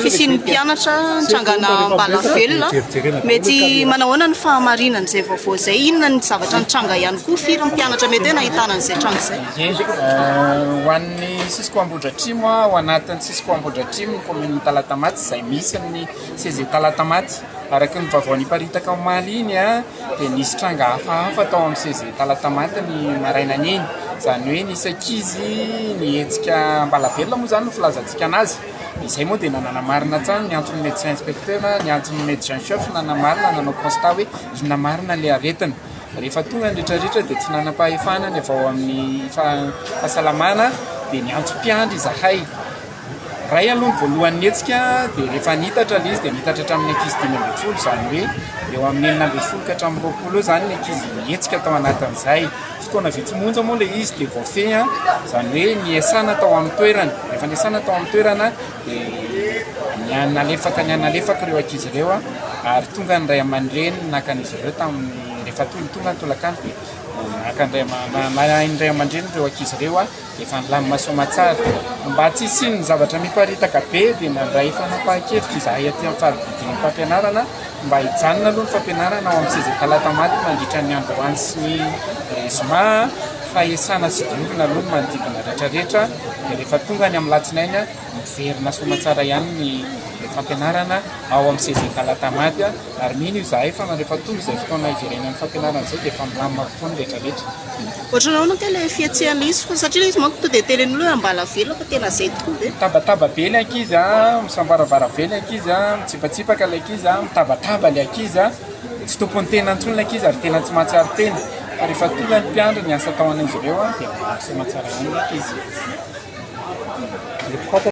fisian'ny mpianatra nitrangana Ambalavelona mety manahoana ny fahamarinana izay vaovao izay, inona ny zavatra nitranga ihany koa firy ny mpianatra mety hoe nahitana an'izay tranga izay? Ho an'ny Sisiko Ambohidratrimo ao anatin'ny Sisiko Ambohidratrimo ny commune Talatamaty izay misy ny CEG Talatamaty araky ny vaovao niparitaka omaly iny dia nisy tranga hafahafa tao amin'ny CEG Talatamaty ny marainana iny, izany hoe nisy ankizy nihetsika Ambalavelona moa izany no filazantsika anazy. Izay moa dia nananamarina tsany ny antson'ny médecin inspecteur, ny antson'ny médecin chef nanamarina nanao constat hoe namarina ilay aretina. Rehefa tonga ny rehetrarehetra dia tsy nanam-pahefana ny avao amin'ny fahasalamana dia niantso mpiandry izahay. Ray aloha ny voalohany nietsika dia rehefa nitatra ilay izy dia nitatra hatramin'ny ankizy 5 izany hoe eo amin'ny 9 ka hatramin'ny 20 izany ny ankizy nietsika tao anatin'izay. Fotoana vitsi-monja moa ilay izy dia voafehy izany hoe niasana tao amin'ny toerana. Rehefa niasana tao amin'ny toerana dia nalefaka ireo ankizy ireo ary tonga ny ray aman-dreny nakan'izy ireo tamin'ny rehefa tonga ny tolakandro dia nakainy ray aman-dreny ireo ankizy ireo efa nilamina soamantsara. Mba tsy hisiny ny zavatra miparitaka be dia nandray fanapahan-kevitra izahay aty amin'ny faharodidin'ny fampianarana mba hijanona aloha ny fampianarana ao amin'ny CEG Talatamaty mandritra ny androany sy ny zoma fahiasana sy diovina aloha ny manodidina rehetrarehetra. Dia rehefa tonga ny amin'ny latsinainy miverina soamantsara ihany ny fampianarana ao amin'ny CEG Talatamaty ary mino izahay fa rehefa tonga izay fotoana iverenan'ny fampianarana izay dia efa milamina fotoana rehetrarehetra. Ohatranao no tena fiatsiana izy fa satria izy manko tonga dia telen'olona hoe Ambalavelona fa tena izay tokoa ve? Mitabataba be ilay ankizy misambaravara be ilay ankizy mitsipatsipaka ilay ankizy mitabataba ilay ankizy tsy tompony tena intsony ilay ankizy ary tena tsy mahatsara tena. Fa rehefa tonga ny mpiandry ny asa tao an'izy ireo dia tsy mahatsara ihany ilay ankizy.